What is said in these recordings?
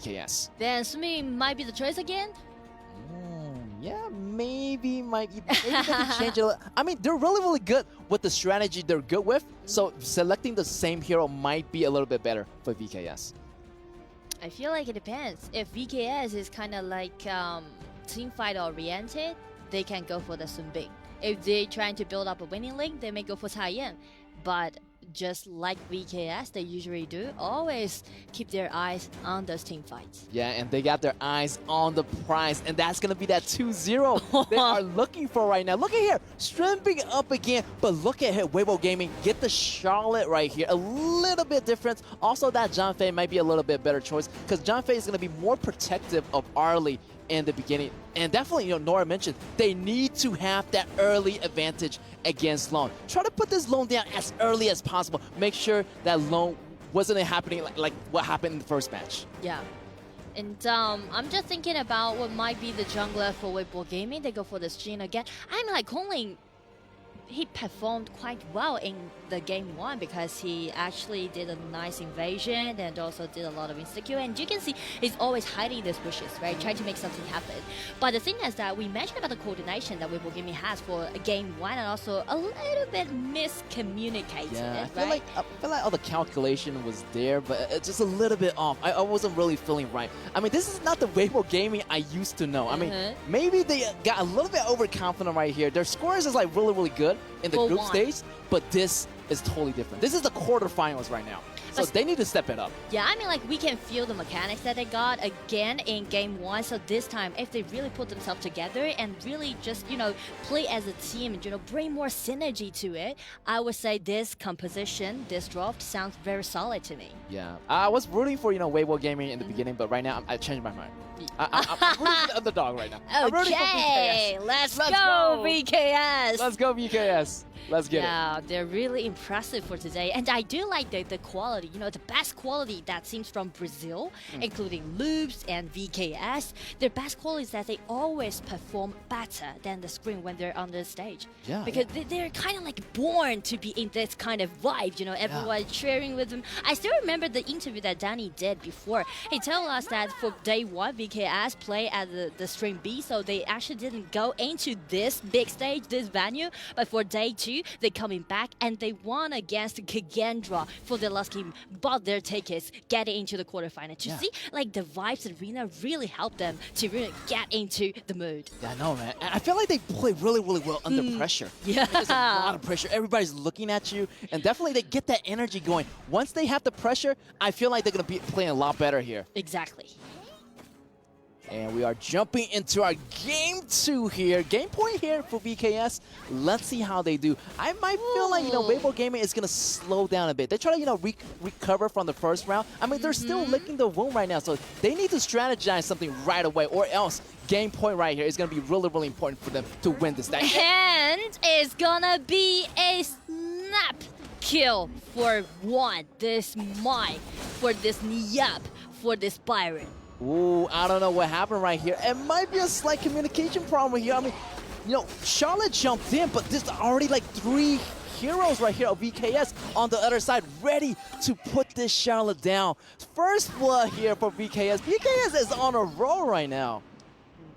VKS. Then Sumi might be the choice again. Yeah, maybe maybe they can change it. I mean, they're really good with the strategy they're good with. So selecting the same hero might be a little bit better for VKS. I feel like it depends. If VKS is kind of like team fight oriented, they can go for the Sun Bing. If they're trying to build up a winning link, they may go for Taiyan. But just like VKS, they usually do, always keep their eyes on those team fights. Yeah, and they got their eyes on the prize, and that's going to be that 2-0 they are looking for right now. Look at here, Shrimping up again, but look at here, WEIBO Gaming get the Charlotte right here. A little bit different. Also, that John Fei might be a little bit better choice, because John Fei is going to be more protective of Arlie in the beginning. And definitely, Nora mentioned, they need to have that early advantage against Lone. Try to put this Lone down as early as possible. Make sure that Lone wasn't happening like what happened in the first match. Yeah. And I'm just thinking about what might be the jungler for WEIBO Gaming. They go for this Jhin again. I'm like, Kongling, he performed quite well in the game 1 because he actually did a nice invasion and also did a lot of insecure. And you can see he's always hiding these bushes, right? Trying to make something happen. But the thing is that we mentioned about the coordination that WEIBO Gaming has for game 1 and also a little bit miscommunicated. Yeah, right? I feel like all the calculation was there, but it's just a little bit off. I wasn't really feeling right. I mean, this is not the WEIBO Gaming I used to know. I mean, maybe they got a little bit overconfident right here. Their scores is like really good in the group stage, but this is totally different. This is the quarterfinals right now, so they need to step it up. Yeah, I mean, like, we can feel the mechanics that they got again in game 1. So this time, if they really put themselves together and really just, play as a team and, bring more synergy to it, I would say this composition, this draft sounds very solid to me. Yeah, I was rooting for, WEIBO Gaming in the beginning, but right now I changed my mind. I'm rooting for the underdog right now. Okay, let's go VKS. Let's go VKS. Let's get it. Yeah, they're really impressive for today. And I do like the quality, the best quality that seems from Brazil, including Loops and VKS. Their best quality is that they always perform better than the screen when they're on the stage. Yeah. Because they're kind of like born to be in this kind of vibe, everyone cheering with them. I still remember the interview that Danny did before. He told us that for day 1, VKS play at the stream B, so they actually didn't go into this big stage, this venue, but for day 2, they're coming back and they won against Kagendra for their last game, bought their tickets, getting into the quarterfinal. To see, like, the Vibes Arena really helped them to really get into the mood. Yeah, I know, man. I feel like they play really well under pressure. Yeah. There's a lot of pressure. Everybody's looking at you, and definitely they get that energy going. Once they have the pressure, I feel like they're going to be playing a lot better here. Exactly. And we are jumping into our game 2 here. Game point here for VKS. Let's see how they do. I might feel like, WEIBO Gaming is going to slow down a bit. They try to, recover from the first round. I mean, they're still licking the wound right now, so they need to strategize something right away, or else game point right here is going to be really important for them to win this match. And it's going to be a snap kill for this Mike, for this Nyap, for this Byron. Ooh, I don't know what happened right here. It might be a slight communication problem here. I mean, Charlotte jumped in, but there's already like 3 heroes right here of VKS on the other side, ready to put this Charlotte down. First blood here for VKS. VKS is on a roll right now.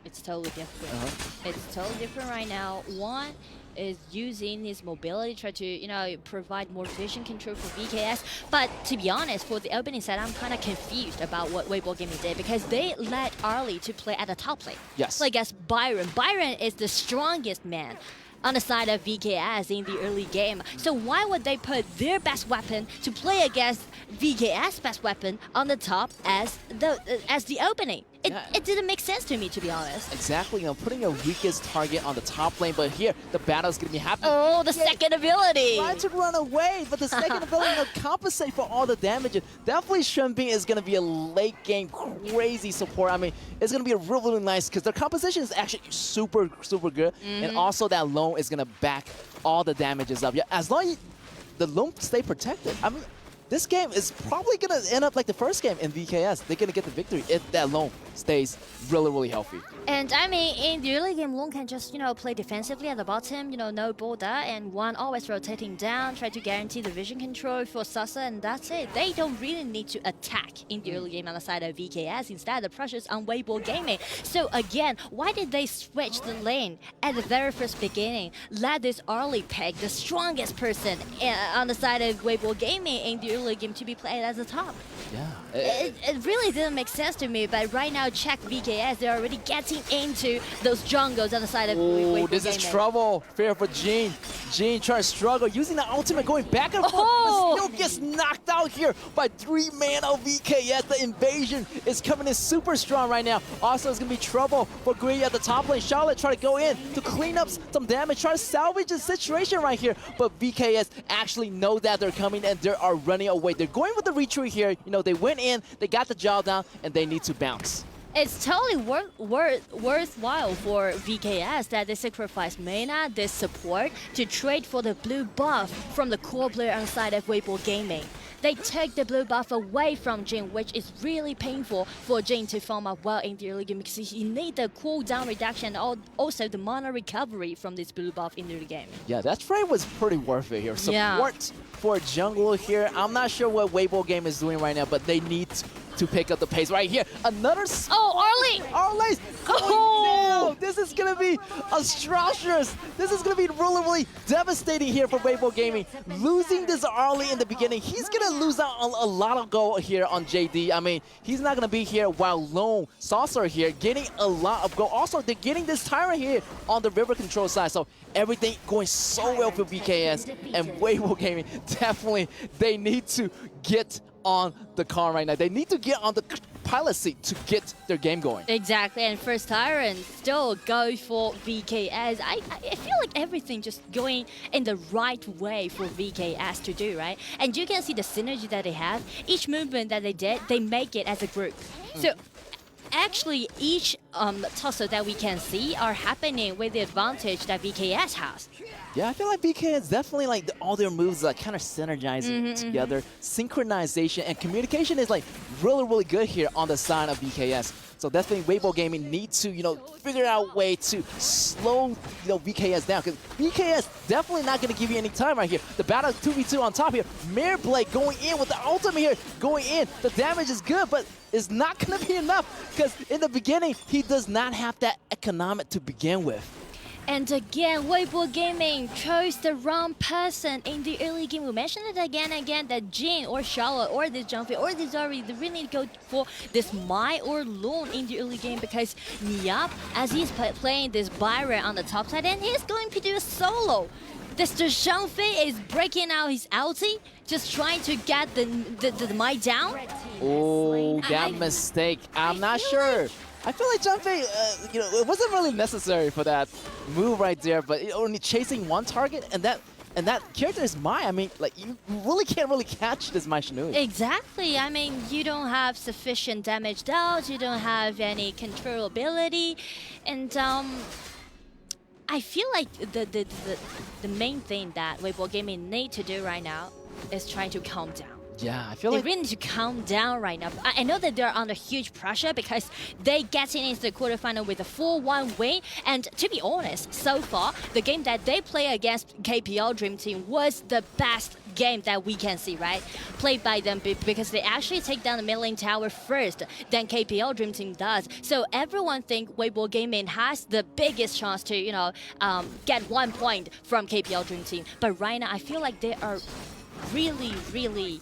It's totally different. It's totally different right now. One is using his mobility, try to, provide more vision control for VKS. But to be honest, for the opening set, I'm kind of confused about what WEIBO Gaming did, because they let Arlie to play at the top lane. Yes. Like as Byron. Byron is the strongest man on the side of VKS in the early game. So why would they put their best weapon to play against VKS best weapon on the top as the opening? It didn't make sense to me, to be honest. Exactly, putting your weakest target on the top lane, but here, the battle is going to be happening. Oh, the second ability! Trying to run away, but the second ability will compensate for all the damage. Definitely Shrimping is going to be a late game crazy support. I mean, it's going to be really nice, because their composition is actually super good, and also that Lone is going to back all the damages up. Yeah, as long as the Lone stay protected. I mean, this game is probably going to end up like the first game in VKS. They're going to get the victory if that Lone stays really, really healthy. And I mean, in the early game, Long can just, play defensively at the bottom, no border, and one always rotating down, try to guarantee the vision control for Sasa, and that's it. They don't really need to attack in the early game on the side of VKS. Instead, the pressure's on WEIBO Gaming. So again, why did they switch the lane at the very first beginning? Let this early pick, the strongest person on the side of WEIBO Gaming in the early game to be played at the top. Yeah. It really didn't make sense to me, but right now, check VKS, they're already getting into those jungles on the side of WEIBO this Gaming. is trouble. Fair for Jin. Jin trying to struggle, using the ultimate, going back and forth, but still gets knocked out here by 3-man of VKS. The invasion is coming in super strong right now. Also, it's going to be trouble for Greedy at the top lane. Charlotte trying to go in to clean up some damage, try to salvage the situation right here. But VKS actually know that they're coming and they are running away. They're going with the retreat here. They went in, they got the job down, and they need to bounce. It's totally worthwhile for VKS that they sacrifice mana, this support, to trade for the blue buff from the core player on the side of WEIBO Gaming. They take the blue buff away from Jin, which is really painful for Jin to farm up well in the early game because he needs the cooldown reduction and also the mana recovery from this blue buff in the early game. Yeah, that trade was pretty worth it here. Support for jungle here. I'm not sure what WEIBO Game is doing right now, but they need to pick up the pace right here. Another Arley's going down. This is going to be atrocious. This is going to be really, really devastating here for WEIBO Gaming. Losing this Arley in the beginning, he's going to lose out on a lot of gold here on JD. I mean, he's not going to be here while Lone Saucer here getting a lot of gold. Also, they're getting this Tyrant here on the river control side. So everything going so well for VKS and WEIBO Gaming. Definitely, they need to get on the car right now. They need to get on the pilot seat to get their game going. Exactly, and first Tyrant still go for VKS. I feel like everything just going in the right way for VKS to do, right? And you can see the synergy that they have. Each movement that they did, they make it as a group. So actually, each tussle that we can see are happening with the advantage that VKS has. Yeah, I feel like VKS definitely like all their moves like kind of synergizing together. Synchronization and communication is like really, really good here on the side of VKS. So definitely WEIBO Gaming needs to, figure out a way to slow, VKS down. Because VKS definitely not going to give you any time right here. The battle 2v2 on top here. Mirror Blade going in with the ultimate here. Going in. The damage is good, but it's not going to be enough. Because in the beginning, he does not have that economic to begin with. And again, WEIBO Gaming chose the wrong person in the early game. We mentioned it again and again that Jin or Charlotte or this Jumpy or this Zari, they really need to go for this Mai or Lone in the early game because Niap, as he's playing this Byron on the top side, and he's going to do a solo. This Zhangfei is breaking out his ulti, just trying to get the Mai down. Oh, that mistake. I'm not sure. I feel like Junpei, it wasn't really necessary for that move right there, but only chasing one target, and that character is Mai. I mean, like, you really can't really catch this Mai Shinui. Exactly. I mean, you don't have sufficient damage dealt, you don't have any controllability, and I feel like the main thing that WEIBO Gaming need to do right now is trying to calm down. Yeah, I feel they like really need to calm down right now. I know that they're under huge pressure because they get into the quarterfinal with a 4-1 win. And to be honest, so far, the game that they play against KPL Dream Team was the best game that we can see, right? Played by them because they actually take down the mid lane tower first than KPL Dream Team does. So everyone think WEIBO Gaming has the biggest chance to, get 1 point from KPL Dream Team. But right now, I feel like they are really, really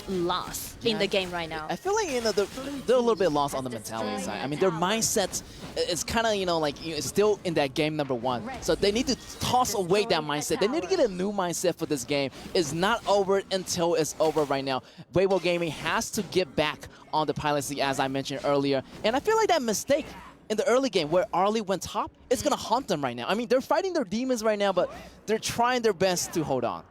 lost in the game right now. I feel like they're a little bit lost on the mentality side. I mean, their mindset is kind of still in that game number 1. So they need to toss away that mindset. They need to get a new mindset for this game. It's not over until it's over right now. WEIBO Gaming has to get back on the pilot seat, as I mentioned earlier. And I feel like that mistake in the early game where Arley went top, it's gonna haunt them right now. I mean, they're fighting their demons right now, but they're trying their best to hold on.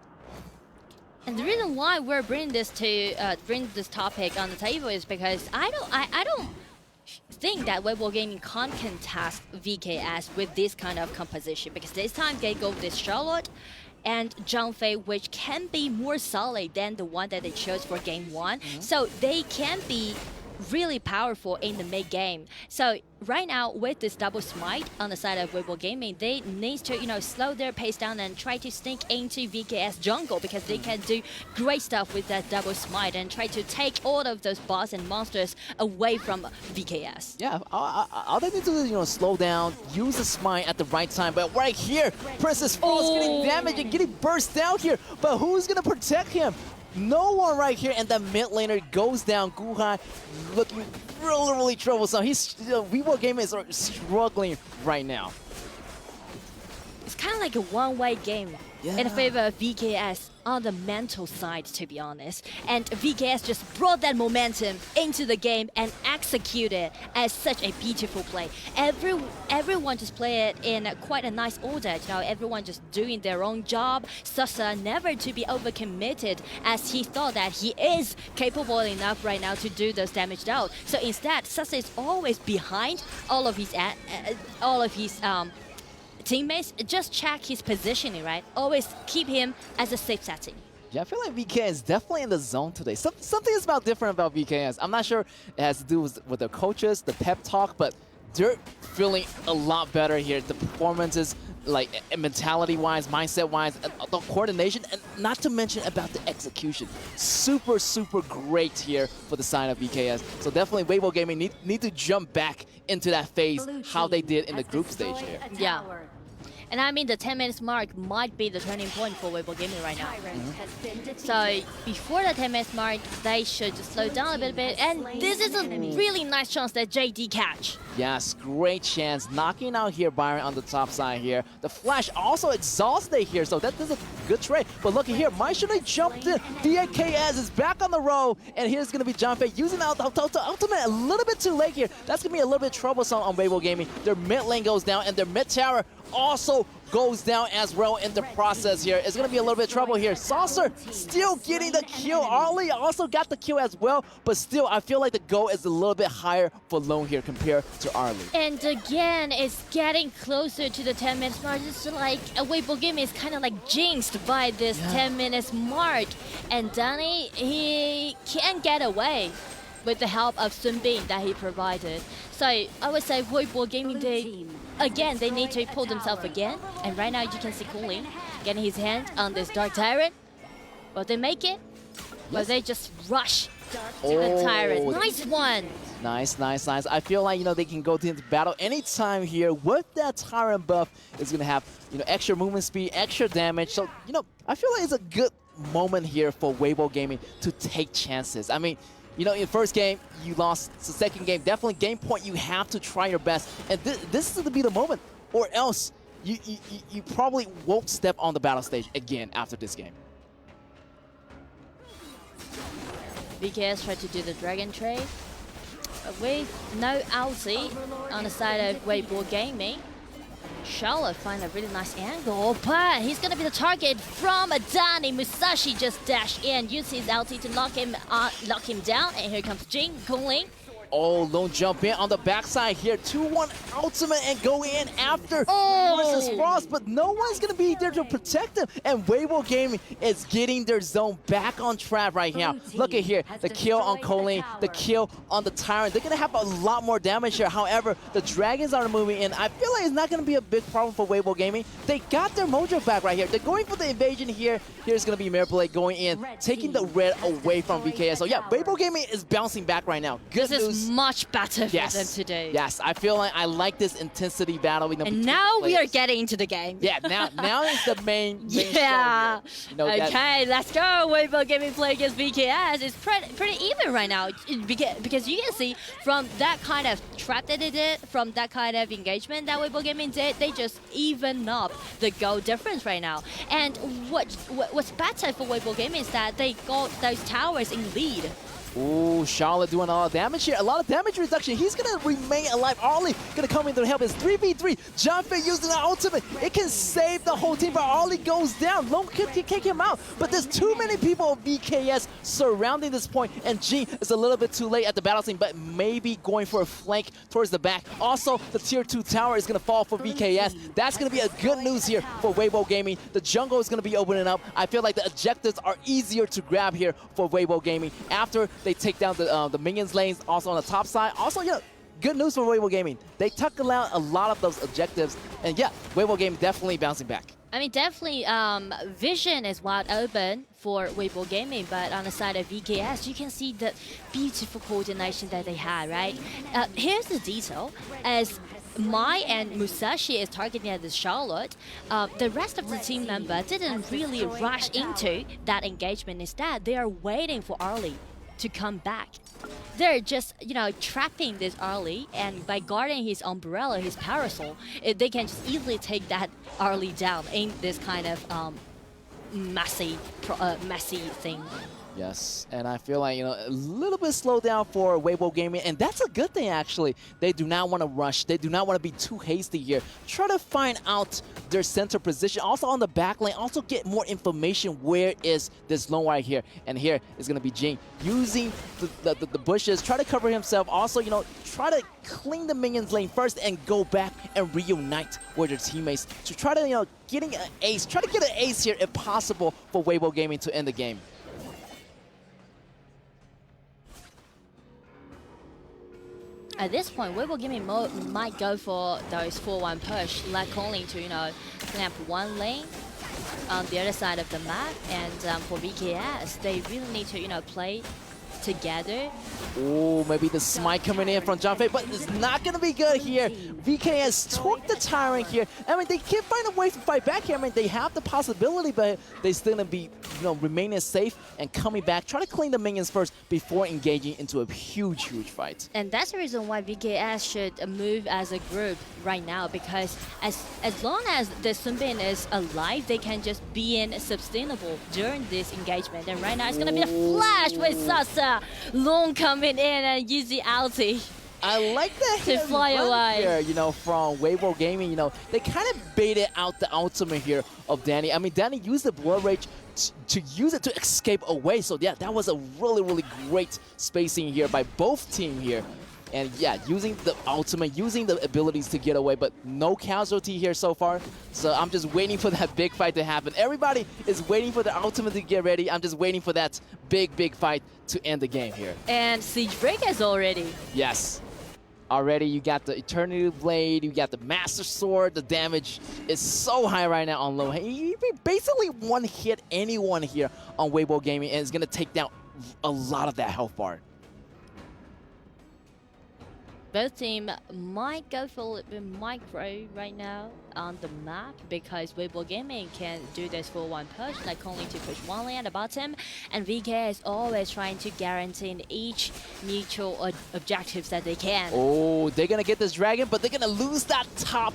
And the reason why we're bringing this topic on the table is because I don't think that WEIBO Gaming can't contest VKS with this kind of composition, because this time they go with this Charlotte and Zhang Fei, which can be more solid than the one that they chose for game 1. So they can be really powerful in the mid game. So right now with this double smite on the side of WEIBO Gaming, they need to slow their pace down and try to sneak into VKS jungle, because they can do great stuff with that double smite and try to take all of those boss and monsters away from VKS. Yeah, all they need to do is slow down, use the smite at the right time. But right here, Princess Frost getting damaged and getting burst down here. But who's gonna protect him? No one right here, and the mid laner goes down. Guhai looking really troublesome. VIVO Gaming is struggling right now. It's kind of like a one-way game in favor of VKS on the mental side, to be honest. And VKS just brought that momentum into the game and executed as such a beautiful play. Everyone just played it in quite a nice order. Everyone just doing their own job. Sasa never to be overcommitted, as he thought that he is capable enough right now to do those damage out. So instead, Sasa is always behind all of his teammates. Just check his positioning, right? Always keep him as a safe setting. Yeah, I feel like VKS is definitely in the zone today. Something is different about VKS. I'm not sure it has to do with the coaches, the pep talk, but they're feeling a lot better here. The performances, like mentality-wise, mindset-wise, and the coordination, and not to mention about the execution. Super great here for the side of VKS. So definitely WEIBO Gaming need to jump back into that phase how they did in the group stage here. Yeah. And I mean, the 10 minutes mark might be the turning point for WEIBO Gaming right now. So before the 10 minutes mark, they should just slow down a little bit. And this is a really nice chance that JD catch. Yes, great chance. Knocking out here Byron on the top side here. The Flash also exhausted here, so that is a good trade. But look here, Maishune jumped in. VKS is back on the roll. And here's going to be Zhang Fei using the ultimate a little bit too late here. That's going to be a little bit troublesome on WEIBO Gaming. Their mid lane goes down, and their mid tower also goes down as well in the process here. It's going to be a little bit of trouble here. Saucer still getting the kill. Arlie also got the kill as well, but still, I feel like the goal is a little bit higher for Lone here compared to Arlie. And again, it's getting closer to the 10 minutes mark. It's like WEIBO Gaming is kind of like jinxed by this 10 minutes mark. And Danny, he can't get away with the help of Sun Bin that he provided. So I would say WEIBO Gaming, they need to pull themselves again. And right now you can see Cooling getting his hand on this Dark Tyrant. Will they make it? Will they just rush to the Tyrant? Nice one! Nice. I feel like, they can go into battle anytime here with that Tyrant buff. It's going to have, extra movement speed, extra damage. So, I feel like it's a good moment here for WEIBO Gaming to take chances. I mean, in first game, you lost. The second game, definitely game point, you have to try your best. And this is going to be the moment, or else you probably won't step on the battle stage again after this game. VKS tried to do the Dragon trade, but with no ulti on the side of WEIBO Gaming. Charlotte find a really nice angle, but he's gonna be the target from Danny. Musashi just dash in, use his ulti to lock him down, and here comes Jing Kongling. Oh, Lone jump in on the backside here. 2-1 ultimate and go in after versus Frost, but no one's going to be there to protect him. And WEIBO Gaming is getting their zone back on track right now. Look at here, the kill on Colleen, the kill on the Tyrant. They're going to have a lot more damage here. However, the Dragons are moving in. I feel like it's not going to be a big problem for WEIBO Gaming. They got their mojo back right here. They're going for the invasion here. Here's going to be Mirror Blade going in, taking the red away from VKS. So yeah, WEIBO Gaming is bouncing back right now. Good news. Much better for them today. Yes, I feel like I like this intensity battle. And now we are getting into the game. Yeah, now is the main yeah. show here. Okay, let's go. WEIBO Gaming play against VKS. It's pretty even right now because you can see from that kind of trap that they did, from that kind of engagement that WEIBO Gaming did, they just even up the goal difference right now. And what's better for WEIBO Gaming is that they got those towers in lead. Ooh, Charlotte doing a lot of damage here. A lot of damage reduction. He's going to remain alive. Ollie going to come in to help. It's 3v3. Junfei using the ultimate. It can save the whole team, but Ollie goes down. Lone can kick him out. But there's too many people of VKS surrounding this point, and G is a little bit too late at the battle scene, but maybe going for a flank towards the back. Also, the tier 2 tower is going to fall for VKS. That's going to be a good news here for WEIBO Gaming. The jungle is going to be opening up. I feel like the objectives are easier to grab here for WEIBO Gaming after they take down the minions lanes, also on the top side. Also, yeah, good news for WEIBO Gaming. They took out a lot of those objectives, and yeah, WEIBO Gaming definitely bouncing back. I mean, definitely, vision is wide open for WEIBO Gaming, but on the side of VKS, you can see the beautiful coordination that they had, right? Here's the detail. As Mai and Musashi is targeting at the Charlotte, the rest of the team member didn't really rush into that engagement. Instead, they are waiting for Arlie to come back. They're just, trapping this Arlie, and by guarding his umbrella, his parasol, they can just easily take that Arlie down in this kind of messy thing. Yes, and I feel like, a little bit slow down for WEIBO Gaming, and that's a good thing, actually. They do not want to rush. They do not want to be too hasty here. Try to find out their center position. Also on the back lane, also get more information. Where is this lone right here? And here is going to be Jing using the bushes. Try to cover himself. Also, try to clean the minions lane first and go back and reunite with their teammates to try to, getting an ace. Try to get an ace here if possible for WEIBO Gaming to end the game. At this point, WEIBO Gaming might go for those 4-1 push, like only to, snap one lane on the other side of the map. And for VKS, they really need to, play together. Oh, maybe the smite coming in from Junfei, but it's not going to be good here. VKS took the Tyrant here. I mean, they can't find a way to fight back here. I mean, they have the possibility, but they still going to be, remaining safe and coming back. Try to clean the minions first before engaging into a huge, huge fight. And that's the reason why VKS should move as a group right now, because as long as the Sunbin is alive, they can just be sustainable during this engagement. And right now, it's going to be a flash with Sasa. Long coming in and use the ulti. I like that to fly away here, from WEIBO Gaming. They kind of baited out the ultimate here of Danny. I mean, Danny used the Blood Rage to use it to escape away. So yeah, that was a really, really great spacing here by both team here. And yeah, using the ultimate, using the abilities to get away, but no casualty here so far. So I'm just waiting for that big fight to happen. Everybody is waiting for the ultimate to get ready. I'm just waiting for that big, big fight to end the game here. And Siege Breakers already. Yes. Already, you got the Eternity Blade, you got the Master Sword. The damage is so high right now on low. He basically one-hit anyone here on WEIBO Gaming, and is going to take down a lot of that health bar. Both teams might go for a little bit micro right now on the map, because WEIBO Gaming can do this 4-1 push, like only to push one lane at the bottom, and VK is always trying to guarantee each mutual objectives that they can. Oh, they're gonna get this dragon, but they're gonna lose that top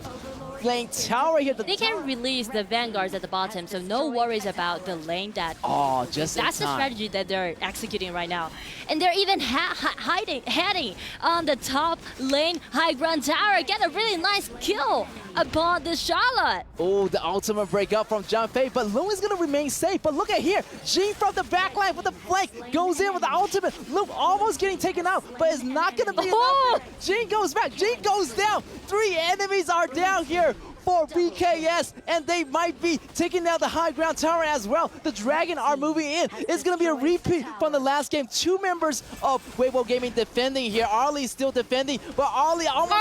lane tower here. They can release the vanguards at the bottom, so no worries about the lane that. Oh, just that's the strategy that they're executing right now, and they're even heading on the top lane high ground tower. Get a really nice kill upon the Charlotte. Oh, the ultimate break up from Junfei, but Lu is going to remain safe. But look at here, Jing from the backline with the flank goes in with the ultimate. Lu almost getting taken out, but it's not going to be enough. Jing goes back, Jing goes down. 3 enemies are down here for VKS, and they might be taking down the high ground tower as well. The Dragon are moving in. It's going to be a repeat from the last game. 2 members of WEIBO Gaming defending here. Arlie's still defending, but Arlie almost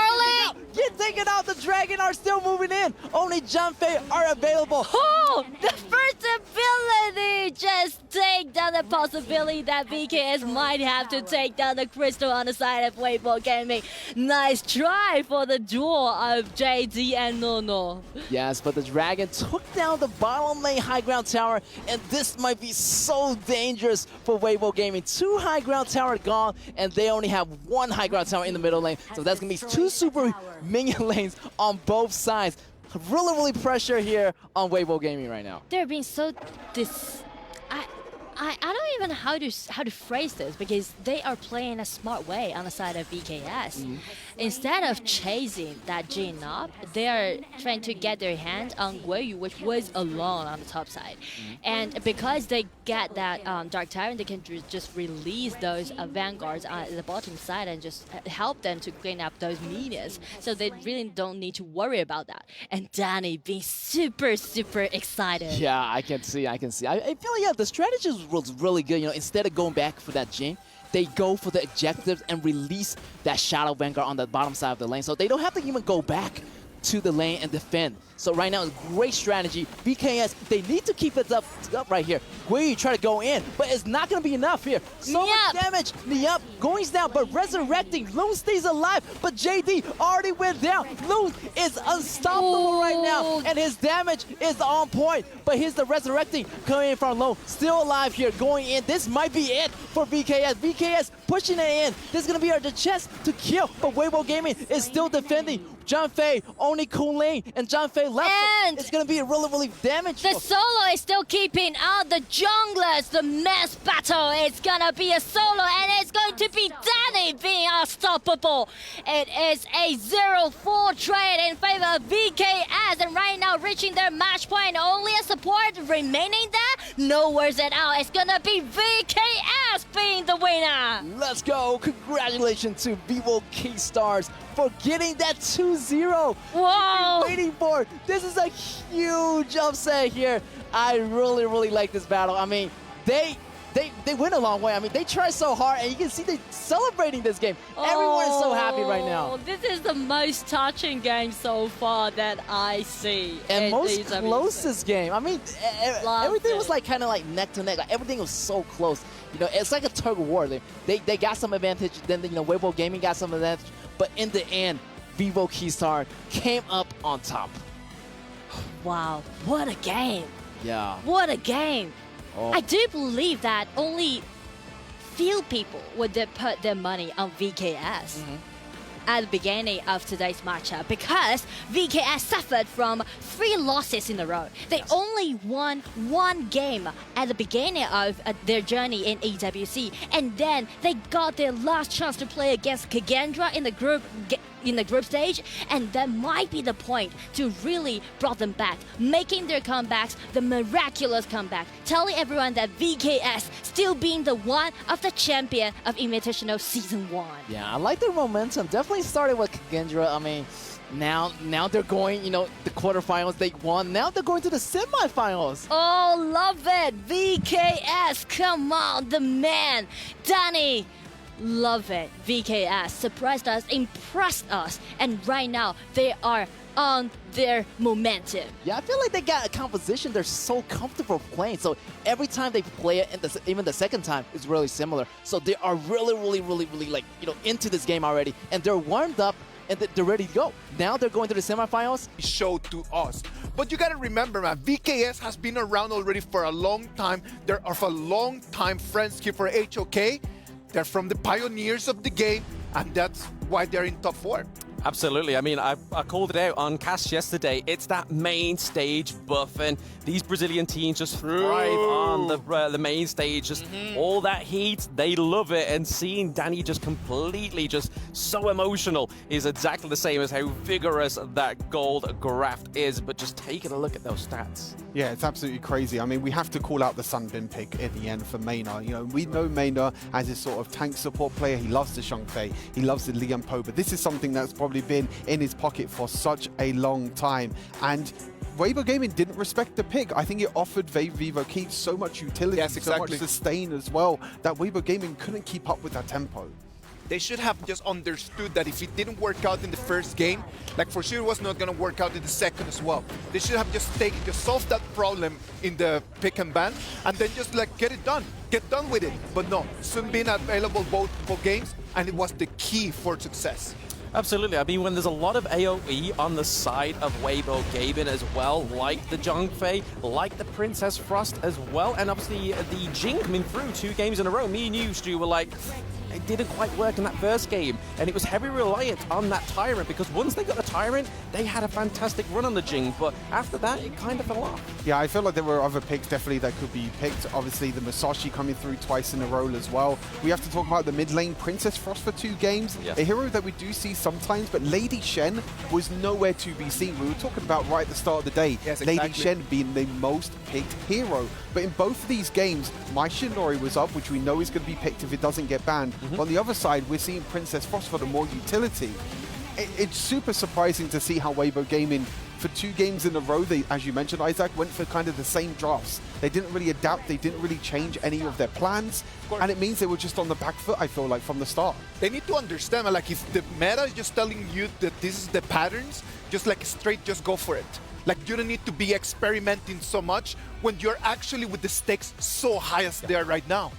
get taken out. The Dragon are still moving in. Only Junfei are available. Oh, the first ability just take down the possibility that VKS might have to take down the Crystal on the side of WEIBO Gaming. Nice try for the duel of JD and Nono. Yes, but the Dragon took down the bottom lane high ground tower, and this might be so dangerous for WEIBO Gaming. 2 high ground tower gone, and they only have 1 high ground tower in the middle lane. So that's going to be 2 super minion lanes on both sides. Really, really pressure here on WEIBO Gaming right now. They're being so I don't even know how to phrase this, because they are playing a smart way on the side of VKS. Instead of chasing that Jin up, they are trying to get their hand on Guiyu, which was alone on the top side. And because they get that Dark Tyrant, they can just release those Vanguards at the bottom side and just help them to clean up those minions. So they really don't need to worry about that. And Danny being super, super excited. Yeah, I can see. I feel like, yeah, the strategy was really good. You know, instead of going back for that Jin, they go for the objectives and release that Shadow Vanguard on the bottom side of the lane. So they don't have to even go back to the lane and defend. So right now, it's great strategy. VKS, they need to keep it up right here. Guiyu try to go in, but it's not going to be enough here. So much damage. Nyup going down, but resurrecting. Loon stays alive, but JD already went down. Loon is unstoppable right now, and his damage is on point. But here's the resurrecting coming in from Loon. Still alive here, going in. This might be it for VKS. VKS pushing it in. This is going to be the chance to kill, but WEIBO Gaming is still defending. John Fei, only Kun Lane, and John Fei left. And it's going to be a really damage. The solo is still keeping out the junglers. The mass battle is going to be a solo, and it's going to be Danny being unstoppable. It is a 0-4 trade in favor of VKS, and right now reaching their match point. Only a support remaining there. No worries at all. It's going to be VKS being the winner. Let's go. Congratulations to VIVO K-Stars for getting that 2-0. Whoa. Waiting for. This is a huge upset here. I really like this battle. I mean, they went a long way. I mean, they try so hard, and you can see they're celebrating this game. Everyone is so happy right now. This is the most touching game so far that I see. And most closest game. I mean, everything was like kind of like neck to neck. Like, everything was so close. You know, it's like a tug of war. They got some advantage. Then, you know, WEIBO Gaming got some advantage. But in the end, VIVO Keystar came up on top. Wow, what a game. Yeah. What a game. Oh. I do believe that only few people would put their money on VKS at the beginning of today's matchup, because VKS suffered from 3 losses in a row. They only won 1 game at the beginning of their journey in EWC, and then they got their last chance to play against Kagendra in the group stage, and that might be the point to really brought them back, making their comebacks, the miraculous comeback, telling everyone that VKS still being the one of the champion of Invitational Season 1. Yeah, I like their momentum. Definitely started with Kagendra. I mean, now they're going, you know, the quarterfinals they won. Now they're going to the semifinals. Oh, love it. VKS, come on, the man. Danny. Love it. VKS surprised us, impressed us, and right now they are on their momentum. Yeah, I feel like they got a composition they're so comfortable playing. So every time they play it, and even the second time, is really similar. So they are really like, you know, into this game already, and they're warmed up and they're ready to go. Now they're going to the semifinals. Showed to us. But you gotta remember, man, VKS has been around already for a long time. They're of a long time friends here for HOK. They're from the pioneers of the game, and that's why they're in top 4. Absolutely. I mean, I called it out on cast yesterday. It's that main stage buff, and these Brazilian teams just thrive on the main stage. Just all that heat, they love it. And seeing Danny just completely just so emotional is exactly the same as how vigorous that gold graft is. But just taking a look at those stats. Yeah, it's absolutely crazy. I mean, we have to call out the Sunbin pick at the end for Maynard. You know, we know Maynard as a sort of tank support player. He loves the Shangfei. He loves the Lian Po. But this is something that's probably been in his pocket for such a long time. And WEIBO Gaming didn't respect the pick. I think it offered VIVO Keys so much utility, so much sustain as well, that WEIBO Gaming couldn't keep up with that tempo. They should have just understood that if it didn't work out in the first game, like for sure it was not going to work out in the second as well. They should have just solved that problem in the pick and ban, and then just like get it done. Get done with it. But no, Sun been available both games, and it was the key for success. Absolutely. I mean, when there's a lot of AoE on the side of WEIBO Gaming as well, like the Zhongfei, like the Princess Frost as well, and obviously the Jing coming through 2 games in a row. Me and you, Stu, were like, it didn't quite work in that first game, and it was heavy reliant on that Tyrant, because once they got the Tyrant, they had a fantastic run on the Jing, but after that, it kind of fell off. Yeah, I feel like there were other picks definitely that could be picked. Obviously, the Musashi coming through twice in a row as well. We have to talk about the mid lane Princess Frost for 2 games. Yes. A hero that we do see sometimes, but Lady Shen was nowhere to be seen. We were talking about right at the start of the day, Yes, Lady exactly. Shen being the most picked hero. But in both of these games, my Shinori was up, which we know is going to be picked if it doesn't get banned. On the other side, we're seeing Princess Frost for the more utility. It's super surprising to see how WEIBO Gaming, for 2 games in a row, they, as you mentioned, Isaac, went for kind of the same drafts. They didn't really adapt, they didn't really change any of their plans, and it means they were just on the back foot, I feel like, from the start. They need to understand, like, if the meta is just telling you that this is the patterns, just like straight, just go for it. Like, you don't need to be experimenting so much when you're actually with the stakes so high as they are right now.